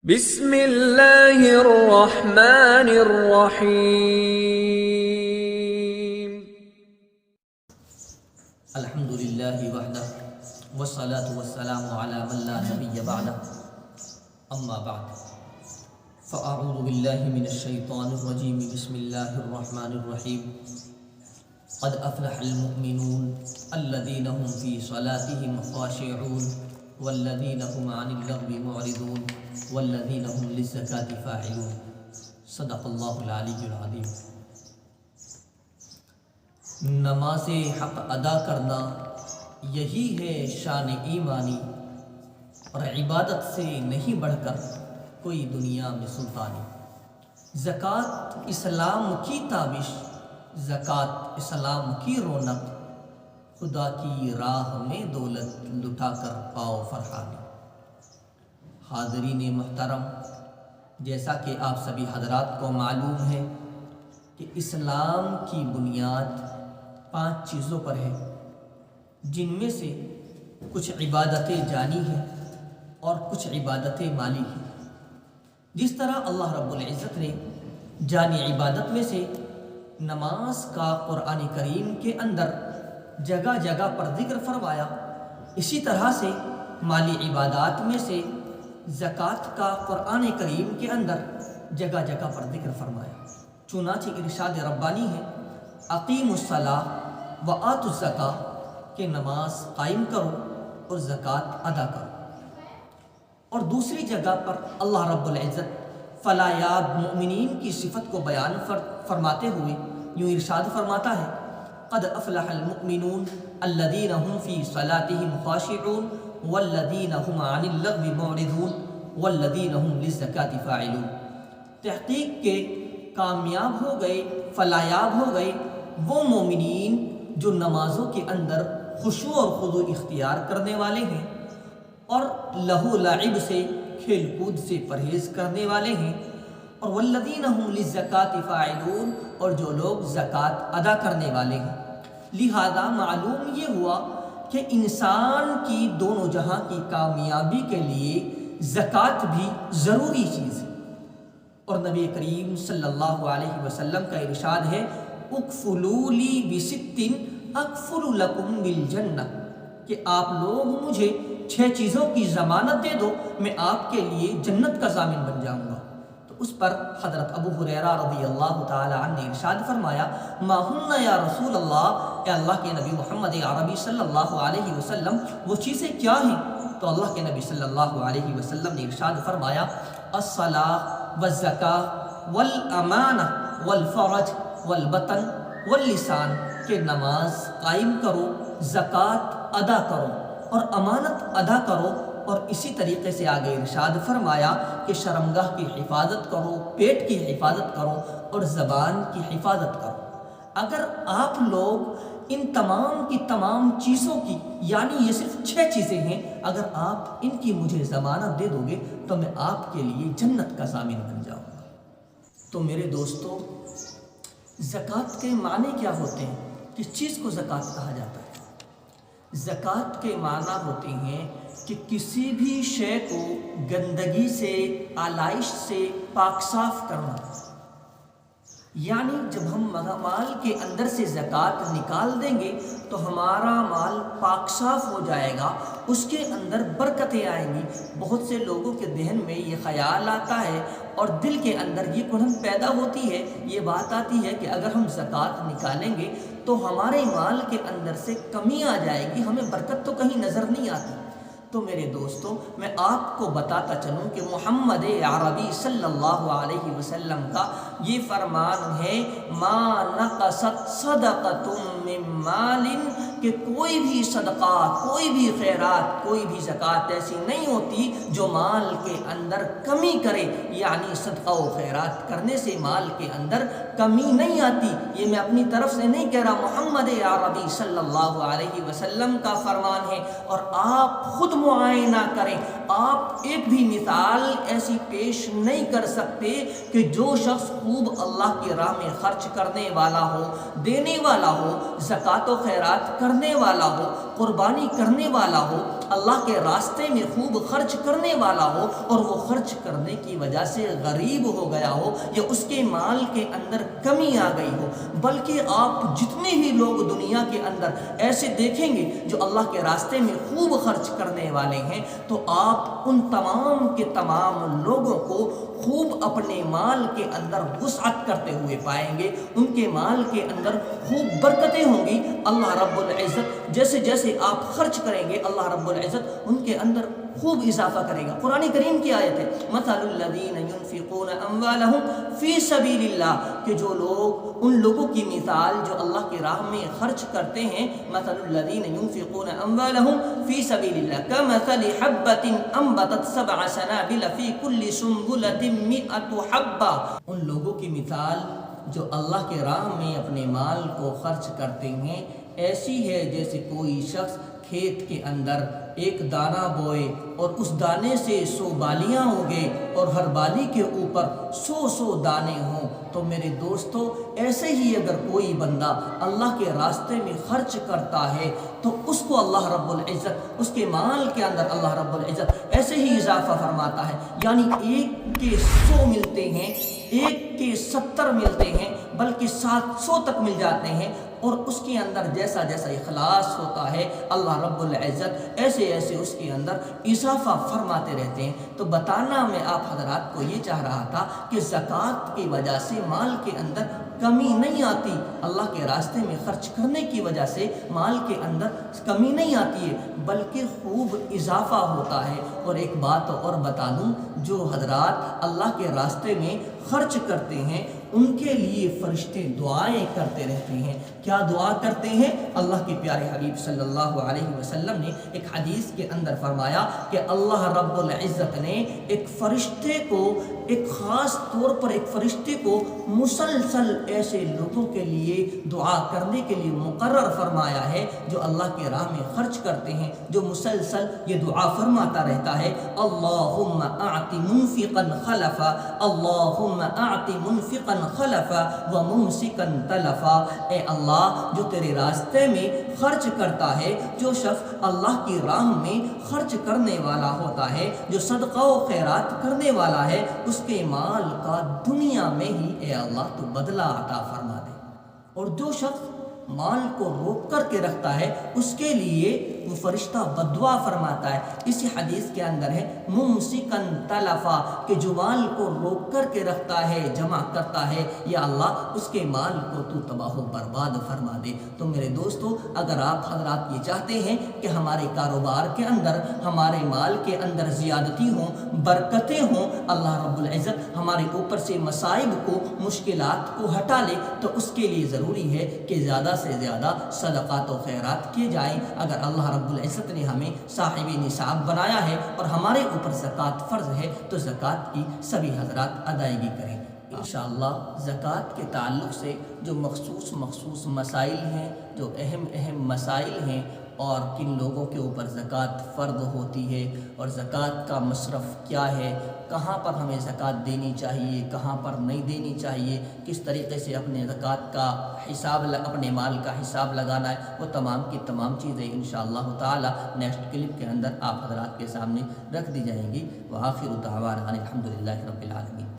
بسم اللہ الرحمن الرحیم۔ الحمد للہ وحدہ والصلاة والسلام علی من لا نبی بعدہ، اما بعد فاعوذ باللہ من الشیطان الرجیم، بسم اللہ الرحمن الرحیم۔ قد افلح المؤمنون الذین هم فی صلاتهم خاشعون والذین هم عن اللغو معرضون والذین هم للزکاة فاعلون۔ صدق اللہ العلی العظیم۔ نماز حق ادا کرنا یہی ہے شان ایمانی، اور عبادت سے نہیں بڑھ کر کوئی دنیا میں سلطانی۔ زکوٰۃ اسلام کی تابش، زکوٰۃ اسلام کی رونق، خدا کی راہ میں دولت لٹا کر پاؤ فرحانی۔ حاضرین محترم، جیسا کہ آپ سبھی حضرات کو معلوم ہے کہ اسلام کی بنیاد 5 چیزوں پر ہے، جن میں سے کچھ عبادتیں جانی ہیں اور کچھ عبادتیں مالی ہیں۔ جس طرح اللہ رب العزت نے جانی عبادت میں سے نماز کا قرآن کریم کے اندر جگہ جگہ پر ذکر فرمایا، اسی طرح سے مالی عبادات میں سے زکوٰۃ کا قرآن کریم کے اندر جگہ جگہ پر ذکر فرمایا۔ چنانچہ ارشاد ربانی ہے، اقیموا الصلاۃ وآتوا الزکاۃ، کہ نماز قائم کرو اور زکوٰۃ ادا کرو۔ اور دوسری جگہ پر اللہ رب العزت فلاح مؤمنین کی صفت کو بیان فرماتے ہوئے یوں ارشاد فرماتا ہے، قد افلح المؤمنون الذین هم فی صلاتهم خاشعون والذین هم عن اللغو معرضون والذین هم للزکاۃ فاعلون۔ تحقیق کے کامیاب ہو گئے، فلاح ہو گئے وہ مومنین جو نمازوں کے اندر خشوع اور خضوع اختیار کرنے والے ہیں اور لہو لعب سے، کھیل کود سے پرہیز کرنے والے ہیں، اور والذین هم للزکاۃ فاعلون، اور جو لوگ زکوٰۃ ادا کرنے والے ہیں۔ لہذا معلوم یہ ہوا کہ انسان کی دونوں جہاں کی کامیابی کے لیے زکوٰۃ بھی ضروری چیز ہے۔ اور نبی کریم صلی اللہ علیہ وسلم کا ارشاد ہے، اکفلوا لی بست اکفل لکم بالجنہ، کہ آپ لوگ مجھے 6 چیزوں کی ضمانت دے دو، میں آپ کے لیے جنت کا ضامن بن جاؤں گا۔ تو اس پر حضرت ابو ہریرہ رضی اللہ تعالی عنہ نے ارشاد فرمایا، ما ہن یا رسول اللہ، اے اللہ کے نبی محمد عربی صلی اللہ علیہ وسلم وہ چیزیں کیا ہیں؟ تو اللہ کے نبی صلی اللہ علیہ وسلم نے ارشاد فرمایا، الصلاۃ والزکاۃ والامانہ والفرج والبطن واللسان، کہ نماز قائم کرو، زکوٰۃ ادا کرو اور امانت ادا کرو، اور اسی طریقے سے آگے ارشاد فرمایا کہ شرمگاہ کی حفاظت کرو، پیٹ کی حفاظت کرو اور زبان کی حفاظت کرو۔ اگر آپ لوگ ان تمام کی تمام چیزوں کی، یعنی یہ صرف 6 چیزیں ہیں، اگر آپ ان کی مجھے ضمانت دے دو گے تو میں آپ کے لیے جنت کا ضامن بن جاؤں گا۔ تو میرے دوستو، زکوٰۃ کے معنی کیا ہوتے ہیں؟ کس چیز کو زکوٰۃ کہا جاتا ہے؟ زکوٰۃ کے معنی ہوتے ہیں کہ کسی بھی شے کو گندگی سے، آلائش سے پاک صاف کرنا۔ یعنی جب ہم مال کے اندر سے زکوٰۃ نکال دیں گے تو ہمارا مال پاک صاف ہو جائے گا، اس کے اندر برکتیں آئیں گی۔ بہت سے لوگوں کے ذہن میں یہ خیال آتا ہے اور دل کے اندر یہ کڑن پیدا ہوتی ہے، یہ بات آتی ہے کہ اگر ہم زکوٰۃ نکالیں گے تو ہمارے مال کے اندر سے کمی آ جائے گی، ہمیں برکت تو کہیں نظر نہیں آتی۔ تو میرے دوستو، میں آپ کو بتاتا چلوں کہ محمد عربی صلی اللہ علیہ وسلم کا یہ فرمان ہے، ما نقصت صدقۃ من مال، کہ کوئی بھی صدقہ، کوئی بھی خیرات، کوئی بھی زکوٰۃ ایسی نہیں ہوتی جو مال کے اندر کمی کرے، یعنی صدقہ و خیرات کرنے سے مال کے اندر کمی نہیں آتی۔ یہ میں اپنی طرف سے نہیں کہہ رہا، محمد عربی صلی اللہ علیہ وسلم کا فرمان ہے، اور آپ خود معائنہ کریں، آپ ایک بھی مثال ایسی پیش نہیں کر سکتے کہ جو شخص خوب اللہ کی راہ میں خرچ کرنے والا ہو، دینے والا ہو، زکوٰۃ و خیرات کرنے والا ہو، قربانی کرنے والا ہو، اللہ کے راستے میں خوب خرچ کرنے والا ہو اور وہ خرچ کرنے کی وجہ سے غریب ہو گیا ہو یا اس کے مال کے اندر کمی آ گئی ہو، بلکہ آپ جتنے بھی لوگ دنیا کے اندر ایسے دیکھیں گے جو اللہ کے راستے میں خوب خرچ کرنے والے ہیں، تو آپ ان تمام کے تمام لوگوں کو خوب اپنے مال کے اندر وسعت کرتے ہوئے پائیں گے، ان کے مال کے اندر خوب برکتیں ہوں گی۔ اللہ رب العزت جیسے جیسے آپ خرچ کریں گے، اللہ رب العزت ان کے اندر خوب اضافہ کرے گا۔ قرآن کریم کی آیت ہے مثل الذین ينفقون اموالهم فی سبیل اللہ، کہ جو لوگ، ان لوگوں کی مثال جو اللہ کی راہ میں خرچ کرتے ہیں، مثل الذین ينفقون اموالهم فی سبیل اللہ کمثل حبۃ انبتت سبع سنابل فی کل سنبلۃ مئۃ حبۃ، ان لوگوں کی مثال جو اللہ کے راہ میں اپنے مال کو خرچ کرتے ہیں ایسی ہے جیسے کوئی شخص کھیت کے اندر ایک دانہ بوئے اور اس دانے سے 100 بالیاں اگے اور ہر بالی کے اوپر 100 دانے ہوں۔ تو میرے دوستو، ایسے ہی اگر کوئی بندہ اللہ کے راستے میں خرچ کرتا ہے تو اس کو اللہ رب العزت اس کے مال کے اندر اللہ رب العزت ایسے ہی اضافہ فرماتا ہے، یعنی 1 کے 100 ملتے ہیں، 1 کے 70 ملتے ہیں، بلکہ 700 تک مل جاتے ہیں، اور اس کے اندر جیسا جیسا اخلاص ہوتا ہے اللہ رب العزت ایسے ایسے اس کے اندر اضافہ فرماتے رہتے ہیں۔ تو بتانا میں آپ حضرات کو یہ چاہ رہا تھا کہ زکوٰۃ کی وجہ سے مال کے اندر کمی نہیں آتی، اللہ کے راستے میں خرچ کرنے کی وجہ سے مال کے اندر کمی نہیں آتی ہے، بلکہ خوب اضافہ ہوتا ہے۔ اور ایک بات اور بتا دوں، جو حضرات اللہ کے راستے میں خرچ کرتے ہیں ان کے لیے فرشتے دعائیں کرتے رہتے ہیں۔ کیا دعا کرتے ہیں؟ اللہ کے پیارے حبیب صلی اللہ علیہ وسلم نے ایک حدیث کے اندر فرمایا کہ اللہ رب العزت نے ایک فرشتے کو، ایک خاص طور پر ایک فرشتے کو مسلسل ایسے لوگوں کے لیے دعا کرنے کے لیے مقرر فرمایا ہے جو اللہ کے راہ میں خرچ کرتے ہیں، جو مسلسل یہ دعا فرماتا رہتا ہے، اللہم اعط منفقا خلفا، اللہم اعط منفقا خلفا وممسکا تلفا، اے اللہ جو تیرے راستے میں خرچ کرتا ہے، جو شخص اللہ کی راہ میں خرچ کرنے والا ہوتا ہے، جو صدقہ و خیرات کرنے والا ہے، اس کے مال کا دنیا میں ہی اے اللہ تو بدلہ عطا فرما دے، اور جو شخص مال کو روک کر کے رکھتا ہے اس کے لیے وہ فرشتہ بددعا فرماتا ہے۔ اسی حدیث کے اندر ہے ممسکن تلفا، کہ جو مال کو روک کر کے رکھتا ہے، جمع کرتا ہے، یا اللہ اس کے مال کو تو تباہ و برباد فرما دے۔ تو میرے دوستو، اگر آپ حضرات یہ چاہتے ہیں کہ ہمارے کاروبار کے اندر، ہمارے مال کے اندر زیادتی ہوں، برکتیں ہوں، اللہ رب العزت ہمارے اوپر سے مصائب کو، مشکلات کو ہٹا لے، تو اس کے لیے ضروری ہے کہ زیادہ سے زیادہ صدقات و خیرات کیے جائیں۔ اگر اللہ رب العزت نے ہمیں صاحب نصاب بنایا ہے اور ہمارے اوپر زکوٰۃ فرض ہے تو زکوٰۃ کی سبھی حضرات ادائیگی کریں۔ انشاءاللہ زکوٰۃ کے تعلق سے جو مخصوص مسائل ہیں، جو اہم مسائل ہیں، اور کن لوگوں کے اوپر زکوٰۃ فرض ہوتی ہے، اور زکوٰۃ کا مصرف کیا ہے، کہاں پر ہمیں زکوٰۃ دینی چاہیے، کہاں پر نہیں دینی چاہیے، کس طریقے سے اپنے زکوٰۃ کا حساب، اپنے مال کا حساب لگانا ہے، وہ تمام کی تمام چیزیں انشاءاللہ تعالی نیکسٹ کلپ کے اندر آپ حضرات کے سامنے رکھ دی جائیں گی۔ وآخر دعوانا ان الحمدللہ رب العالمین۔